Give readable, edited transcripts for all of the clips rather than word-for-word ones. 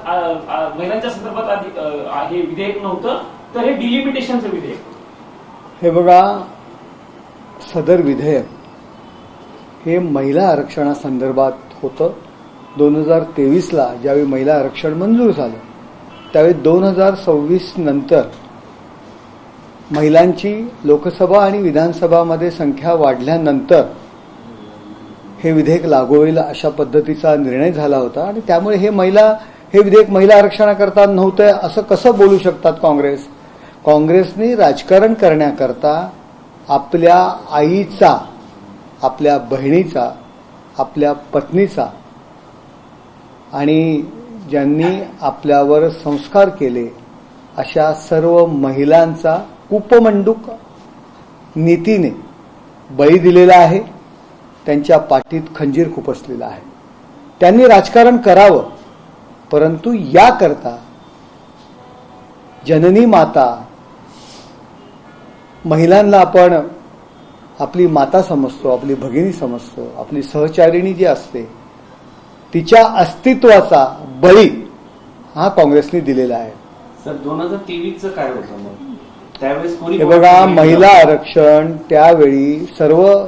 महिलांच्या संदर्भात हे विधेयक नव्हतं, तर हे डिलिमिटेशनचं विधेयक. हे बघा, सदर विधेयक हे महिला आरक्षणासंदर्भात होतं. 2023ला ज्यावेळी महिला आरक्षण मंजूर झालं त्यावेळी 2026 नंतर महिलांची लोकसभा आणि विधानसभामध्ये संख्या वाढल्यानंतर हे विधेयक लागू होईल अशा पद्धतीचा निर्णय झाला होता. आणि त्यामुळे हे विधेयक महिला आरक्षणाकरता नव्हतं असं कसं बोलू शकतात काँग्रेसने राजकारण करण्याकरता आपल्या आईचा, आपल्या बहिणीचा, आपल्या पत्नीचा आणि ज्यांनी आपल्यावर संस्कार केले अशा सर्व महिलांचा कूपमंडूक नीतीने बळी दिलेला आहे. त्यांच्या पाठीत खंजीर खुपसलेला आहे. त्यांनी राजकारण करावं, परंतु याकरता जननी माता, महिलांना आपण आपली माता समजतो, आपली भगिनी समजतो, आपली सहचारिणी जी असते तिच्या अस्तित्वाचा बळी हा काँग्रेसने दिलेला आहे. सर 2023चं काय होतं मग त्यावेळेस कोणी? हे बघा, महिला आरक्षण त्यावेळी सर्व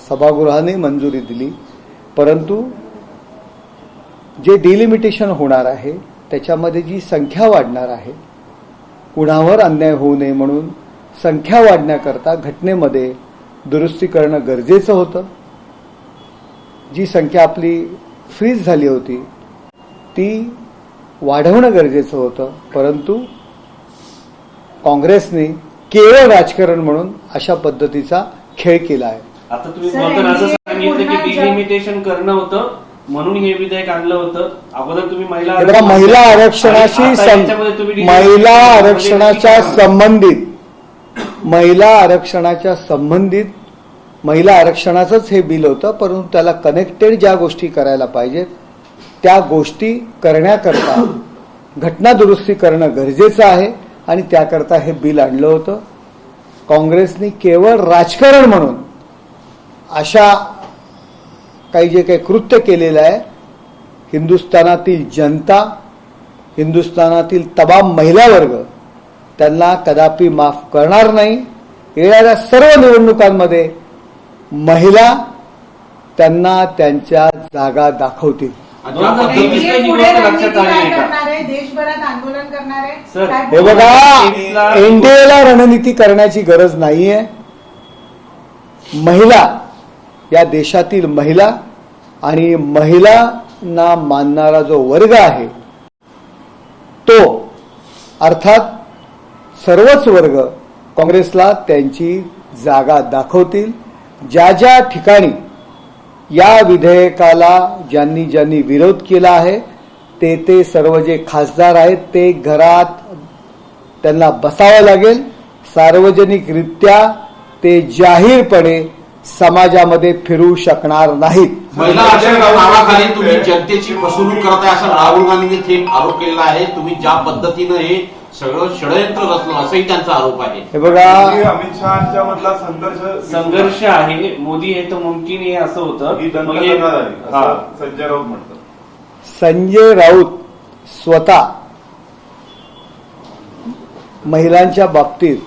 सभागृहाने मंजुरी दिली, परंतु जे डिलिमिटेशन होणार आहे त्याच्यामध्ये जी संख्या वाढणार आहे, कुणावर अन्याय होऊ नये म्हणून संख्या वाढण्याकरता घटनेमध्ये दुरुस्ती करणं गरजेचं होतं. जी संख्या आपली फ्रीज झाली होती ती वाढवणं गरजेचं होतं, परंतु काँग्रेसने केवळ राजकारण म्हणून अशा पद्धतीचा खेळ केला आहे. आता तुम्ही बोलताना असं सांगितलं की डिलिमिटेशन करणं होतं म्हणून हे विधेयक आणलं होतं. अगोदर तुम्ही महिला आरक्षणाच्या संबंधित महिला आरक्षणाचंच हे बिल होतं, परंतु त्याला कनेक्टेड ज्या गोष्टी करायला पाहिजेत त्या गोष्टी करण्याकरता घटना दुरुस्ती करणं गरजेचं आहे आणि त्याकरता हे बिल आणलं होतं. काँग्रेसने केवळ राजकारण म्हणून अशा जे काही कृत्य केलेलं आहे, हिंदुस्थानातील जनता, हिंदुस्थानातील तमाम महिला वर्ग त्यांना कदापि माफ करणार नाही. येणाऱ्या सर्व निवडणुकांमध्ये महिला त्यांना त्यांच्या जागा दाखवतील. देशभरात आंदोलन करणार. हे बघा, एनडीएला रणनीती करण्याची गरज नाहीये. महिला, या देशातील महिला आणि महिलांना मानणारा जो वर्ग आहे तो, अर्थात सर्वच वर्ग काँग्रेसला त्यांची जागा दाखवतील. ज्या ज्या ठिकाणी या विधेयकाला ज्यांनी ज्यांनी विरोध केला आहे ते सर्व जे खासदार आहेत ते घरात त्यांना बसावं लागेल. सार्वजनिकरित्या ते जाहीरपणे समाजामध्ये फिरू शकणार नाहीत. महिला आरक्षणाच्या नावाखाली तुम्ही जनतेची फसवणूक करताय असा राहुल गांधींनी थेट आरोप केलेला आहे. तुम्ही ज्या पद्धतीनं हे सगळं षडयंत्र रचलं असंही त्यांचा आरोप आहे. हे बघा, अमित शहाच्या मधला संघर्ष आहे. मोदी हे तर मुमकिन आहे असं होतं. संजय राऊत म्हणतात. संजय राऊत स्वतः महिलांच्या बाबतीत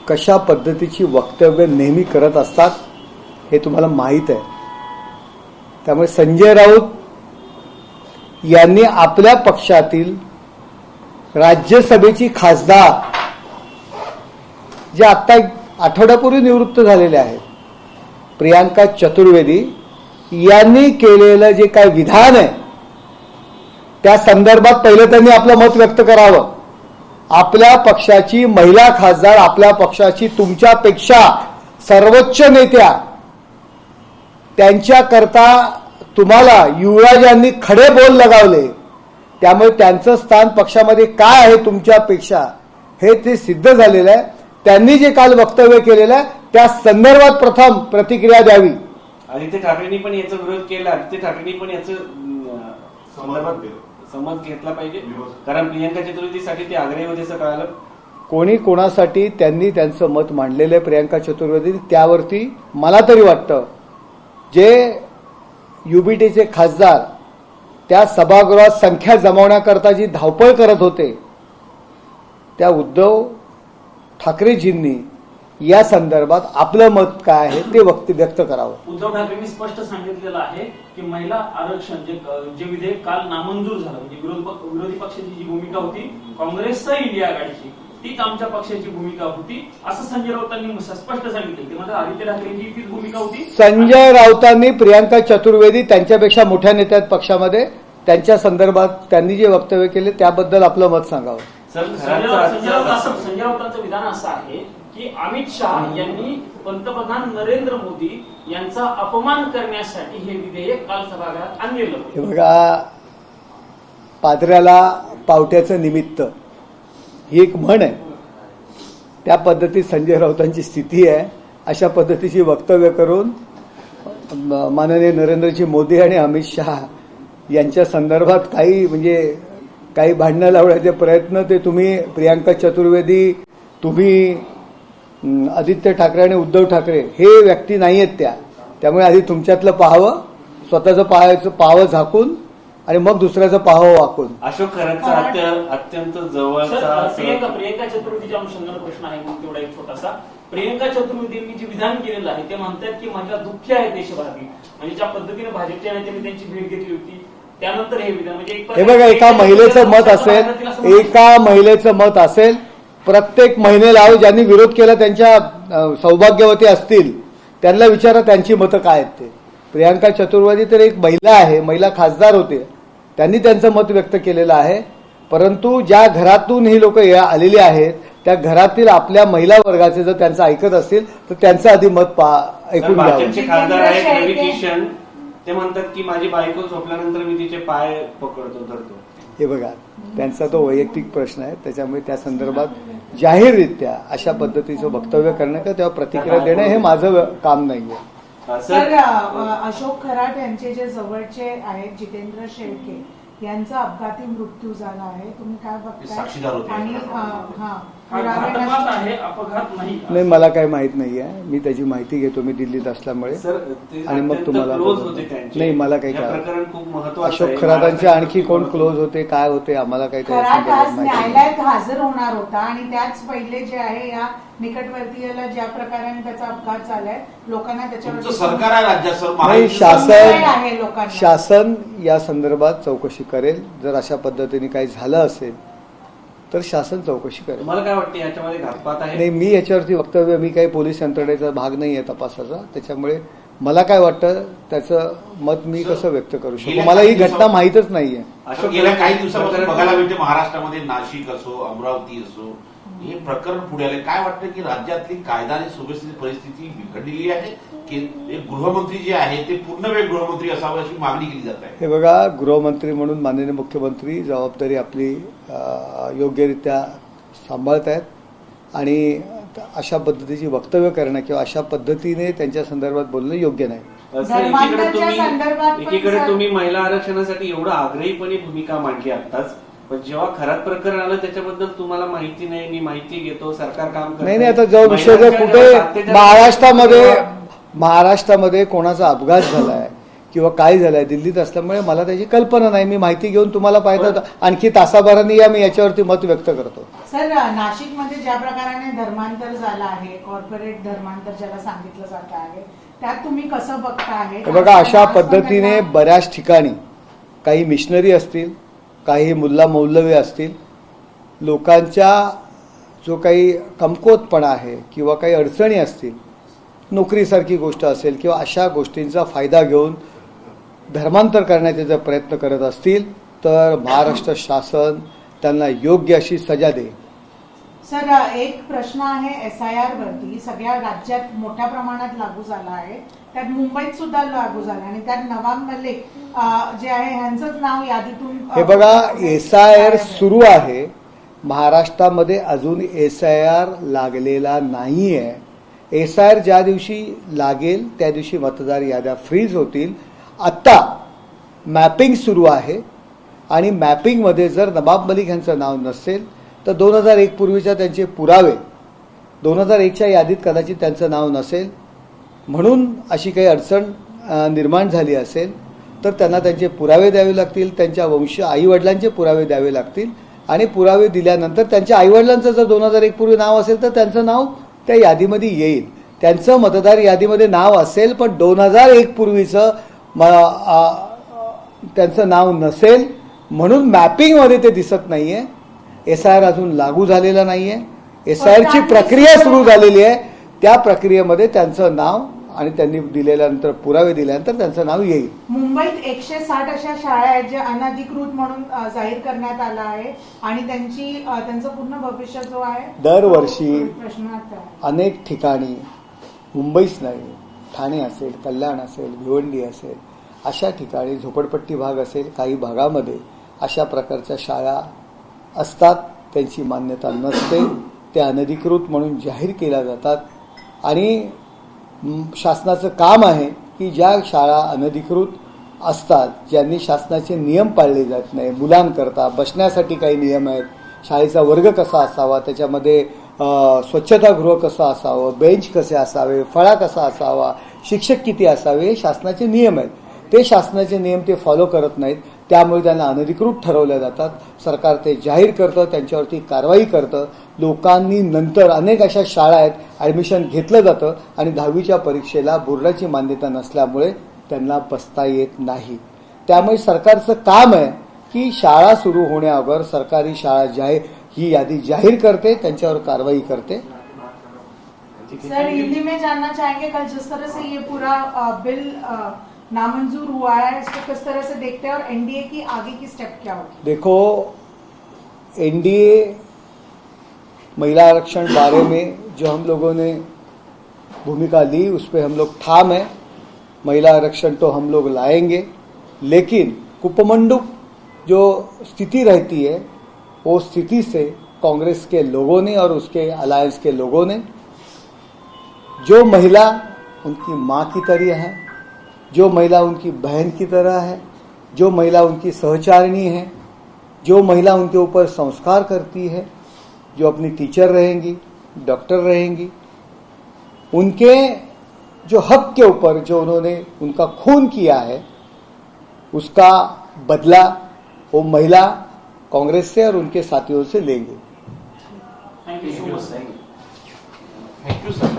कशा पद्धतीची वक्तव्य नेहमी करत असतात हे तुम्हाला माहीत आहे. त्यामुळे संजय राऊत यांनी आपल्या पक्षातील राज्यसभेची खासदार जे आता आठवड्यापूर्वी निवृत्त झालेले आहेत, प्रियांका चतुर्वेदी यांनी केलेलं जे काय विधान आहे त्या संदर्भात पहिले त्यांनी आपलं मत व्यक्त करावं. आपल्या पक्षाची महिला खासदार, आपल्या पक्षाची तुमच्यापेक्षा सर्वोच्च नेत्या, त्यांच्याकरता तुम्हाला युवराजांनी खडे बोल लगावले. त्यामुळे त्यांचं स्थान पक्षामध्ये काय आहे तुमच्यापेक्षा हे ते सिद्ध झालेलं आहे. त्यांनी जे काल वक्तव्य केलेलं आहे त्या संदर्भात प्रथम प्रतिक्रिया द्यावी. आदित्य ठाकरेंनी पण याचा विरोध केला. आदित्य ठाकरेंनी पण याचं समज घेतला पाहिजे, कारण प्रियंका चतुर्वेदीसाठी ते आग्रही होते असं कळालं. कोणी कोणासाठी त्यांनी त्यांचं मत मांडलेलं आहे प्रियंका चतुर्वेदी, त्यावरती मला तरी वाटतं जे युबीटीचे खासदार त्या सभागृहात संख्या जमवण्याकरता जी धावपळ करत होते, त्या उद्धव ठाकरेजींनी या संदर्भात आपलं मत काय आहे ते व्यक्त करावं. उद्धव ठाकरेंनी स्पष्ट सांगितलेलं आहे की महिला आरक्षण जे विधेयक काल नामंजूर झालं, म्हणजे विरोधी पक्षाची जी भूमिका होती काँग्रेससह इंडिया आघाडीची, तीच आमच्या पक्षाची भूमिका होती असं संजय राऊतांनी स्पष्ट सांगितलं. ते म्हणजे आदित्य ठाकरेंची तीच भूमिका होती. संजय राऊतांनी प्रियांका चतुर्वेदी त्यांच्यापेक्षा मोठ्या नेत्या आहेत पक्षामध्ये, त्यांच्या संदर्भात त्यांनी जे वक्तव्य केले त्याबद्दल आपलं मत सांगावं. संजय राऊतांचं विधान असं आहे की अमित शहा यांनी पंतप्रधान नरेंद्र मोदी यांचा अपमान करण्यासाठी हे विधेयक काल सभागृहात आणलेलं. हे बघा, पादऱ्याला पावट्याचं निमित्त ही एक म्हण आहे. त्या पद्धतीत संजय राऊतांची स्थिती आहे. अशा पद्धतीची वक्तव्य करून माननीय नरेंद्रजी मोदी आणि अमित शहा यांच्या संदर्भात काही भांडणं लावण्याचे प्रयत्न ते तुम्ही प्रियांका चतुर्वेदी, तुम्ही आदित्य ठाकरे आणि उद्धव ठाकरे हे व्यक्ती नाही आहेत त्या. त्यामुळे आधी तुमच्यातलं पाहावं, स्वतःचं पाहावं झाकून आणि मग दुसऱ्याचं पाहावं वाकून. अशोक खरातचा अत्यंत जवळचा प्रियंका चतुर्वेदीच्या अनुषंगाने प्रश्न आहे मग तेवढा एक छोटासा. प्रियंका चतुर्वेदींनी जे विधान केलेलं आहे ते म्हणतात की महिला दुःखी आहे देशभरातील, म्हणजे ज्या पद्धतीने भाजपच्या नेत्यांनी त्यांची भेट घेतली होती त्यानंतर हे विधान म्हणजे हे बघा, एका महिलेचं मत असेल प्रत्येक महिलेला ज्यांनी विरोध केला त्यांच्या सौभाग्यवती असतील त्यांना विचारा त्यांची मतं काय आहेत ते. प्रियांका चतुर्वेदी तर एक महिला आहे, महिला खासदार होते, त्यांनी त्यांचं मत व्यक्त केलेलं आहे. परंतु ज्या घरातून ही लोक आलेली आहेत त्या घरातील आपल्या महिला वर्गाचे जर त्यांचं ऐकत असतील तर त्यांचं आधी मत ऐकून घ्यावं. भाजपचे खासदार आहेत रवी किशन, ते म्हणतात की माझी बायको झोपल्यानंतर मी तिचे पाय धरतो. हे बघा, त्यांचा तो वैयक्तिक प्रश्न आहे, त्याच्यामुळे त्या संदर्भात जाहीररित्या अशा पद्धतीचं वक्तव्य करणं किंवा तेव्हा प्रतिक्रिया देणं हे माझं काम नाहीये. सर, अशोक खरात यांचे जे जवळचे आहेत जितेंद्र शेळके यांचा अपघाती मृत्यू झाला आहे, तुम्ही काय बघताय? साक्षीदार होते. आणि घातपात आहे, अपघात नाही. मला काही माहित नाहीये, मी त्याची माहिती घेतो, मी दिल्लीत असल्यामुळे, आणि मग तुम्हाला नाही मला काही अशोक खरातांचे आणखी कोण क्लोज होते काय होते आम्हाला काही खरात आज न्यायालयात हजर होणार होता आणि त्याच पहिले जे आहे या निकटवर्तीयाला ज्या प्रकारे त्याचा अपघात झालाय लोकांना त्याच्यावर सरकार आहे राज्यात सर, नाही, आहे लोकांना. शासन या संदर्भात चौकशी करेल. जर अशा पद्धतीने काही झालं असेल तर शासन चौकशी करेल. तुम्हाला काय वाटतं याच्यामध्ये घातपात आहे? नाही, मी याच्यावरती वक्तव्य, मी काही पोलीस यंत्रणेचा भाग नाही आहे तपासाचा, त्याच्यामुळे मला काय वाटतं त्याचं मत मी कसं व्यक्त करू शकतो. मला ही घटना माहीतच नाहीये. गेल्या काही दिवसापासून बघायला मिळते महाराष्ट्रामध्ये नाशिक असो, अमरावती असो, हे प्रकरण पुढे आले. काय वाटतं की राज्यातली कायदा आणि सुव्यवस्थेची परिस्थिती बिघडलेली आहे की एक गृहमंत्री जे आहे ते पूर्ण वेळ गृहमंत्री असावं अशी मागणी केली जात आहे? हे बघा, गृहमंत्री म्हणून माननीय मुख्यमंत्री जबाबदारी आपली योग्यरित्या सांभाळत आहेत आणि अशा पद्धतीची वक्तव्य करणं किंवा अशा पद्धतीने त्यांच्या संदर्भात बोलणं योग्य नाही. एकीकडे तुम्ही महिला आरक्षणासाठी एवढं आग्रहीपणे भूमिका मांडली आताच, पण जेव्हा खरात प्रकरण आलं त्याच्याबद्दल तुम्हाला माहिती नाही, मी माहिती घेतो, सरकार काम करत नाही. आता जो विषय जर कुठे महाराष्ट्रामध्ये कोणाचा अपघात झालाय किंवा काय झालंय दिल्लीत असल्यामुळे मला त्याची कल्पना नाही. मी माहिती घेऊन तुम्हाला पाहिजे आणखी तासाभरांनी या मी याच्यावरती मत व्यक्त करतो. सर, नाशिकमध्ये ज्या प्रकाराने धर्मांतर झालं आहे, कॉर्पोरेट धर्मांतर ज्याला सांगितलं जात आहे, त्यात तुम्ही कसं बघता आहे? बघा, अशा पद्धतीने बऱ्याच ठिकाणी काही मिशनरी असतील, काही मुल्ला मौलवी असतील, लोकांच्या जो काही कमकुवतपणा आहे किंवा काही अडचणी असतील, नोकरीसारखी गोष्ट असेल किंवा अशा गोष्टींचा फायदा घेऊन धर्मांतर करण्याचे जर प्रयत्न करत असतील तर महाराष्ट्र शासन त्यांना योग्य अशी सजा देईल. सर, एक प्रश्न आहे SIR वरती. सगळ्या राज्यात मोठ्या प्रमाणात लागू झाला आहे, त्यात मुंबईत सुद्धा लागू झाला आणि त्यात नवाब मलिक जे आहे ह्यांचंच नाव यादीतून. हे बघा, SIR सुरू आहे. महाराष्ट्रामध्ये अजून SIR लागलेला नाहीये. SIR ज्या दिवशी लागेल त्या दिवशी मतदार याद्या फ्रीज होतील. आत्ता मॅपिंग सुरू आहे आणि मॅपिंगमध्ये जर नवाब मलिक यांचं नाव नसेल तर 2001 पूर्वीच्या त्यांचे पुरावे, 2001च्या यादीत कदाचित त्यांचं नाव नसेल म्हणून अशी काही अडचण निर्माण झाली असेल. तर त्यांना त्यांचे पुरावे द्यावे लागतील, त्यांच्या आईवडिलांचे पुरावे द्यावे लागतील आणि पुरावे दिल्यानंतर त्यांच्या आईवडिलांचं जर 2001 पूर्वी नाव असेल तर त्यांचं नाव त्या यादीमध्ये येईल. त्यांचं मतदार यादीमध्ये नाव असेल पण 2001 पूर्वीचं त्यांचं नाव नसेल म्हणून मॅपिंगमध्ये ते दिसत नाहीये. SIR अजून लागू झालेला नाहीये. SIRची प्रक्रिया सुरू झालेली आहे. त्या प्रक्रियेमध्ये त्यांचं नाव आणि त्यांनी दिलेल्यानंतर पुरावे दिल्यानंतर त्यांचं नाव येईल. मुंबईत 160 अशा शाळा आहेत ज्या अनधिकृत म्हणून जाहीर करण्यात आला आहे आणि त्यांचं पूर्ण भविष्य जो आहे दरवर्षी प्रश्नार्थ आहे. अनेक ठिकाणी मुंबईच नाही, ठाणे असेल, कल्याण असेल, भिवंडी असेल, अशा ठिकाणी झोपडपट्टी भाग असेल, काही भागामध्ये अशा प्रकारच्या शाळा असतात. त्यांची मान्यता नसते, ते अनधिकृत म्हणून जाहीर केल्या जातात आणि शासनाचं काम आहे की ज्या शाळा अनधिकृत असतात, ज्यांनी शासनाचे नियम पाळले जात नाही, मुलांकरता बसण्यासाठी काही नियम आहेत, शाळेचा वर्ग कसा असावा, त्याच्यामध्ये स्वच्छतागृह कसं असावं, बेंच कसे असावे, फळा कसा असावा, शिक्षक किती असावे, हे शासनाचे नियम आहेत. ते शासनाचे नियम ते फॉलो करत नाहीत, त्यामुळे त्यांना अनधिकृत ठरवल्या जातात. सरकार ते जाहीर करतं, त्यांच्यावरती कारवाई करतं. लोकांनी नंतर अनेक अशा शाळा आहेत, ॲडमिशन घेतलं जातं आणि 10वीच्या परीक्षेला बोर्डाची मान्यता नसल्यामुळे त्यांना बसता येत नाही. त्यामुळे सरकारचं काम आहे की शाळा सुरू होण्याअगोदर सरकारी शाळा ही यादी जाहीर करते, त्यांच्यावर कारवाई करते. सर, हिंदी में जानना चाहेंगे कल जिस तरह से ये पूरा बिल नामंजूर हुआ है, इसको किस तरह से देखते हैं और एनडीए की आगे की स्टेप क्या होगी? देखो, एनडीए महिला आरक्षण बारे में जो हम लोगों ने भूमिका ली उस पर हम लोग ठाम है. महिला आरक्षण तो हम लोग लाएंगे, लेकिन कुपमंडुक जो स्थिति रहती है वो स्थिति से कांग्रेस के लोगों ने और उसके अलायंस के लोगों ने, जो महिला उनकी माँ की तरह है, जो महिला उनकी बहन की तरह है, जो महिला उनकी सहचारिणी है, जो महिला उनके ऊपर संस्कार करती है, जो अपनी टीचर रहेंगी, डॉक्टर रहेंगी, उनके जो हक के ऊपर जो उन्होंने उनका खून किया है उसका बदला वो महिला कांग्रेस से और उनके साथियों से लेंगे. Thank you so much. Thank you sir.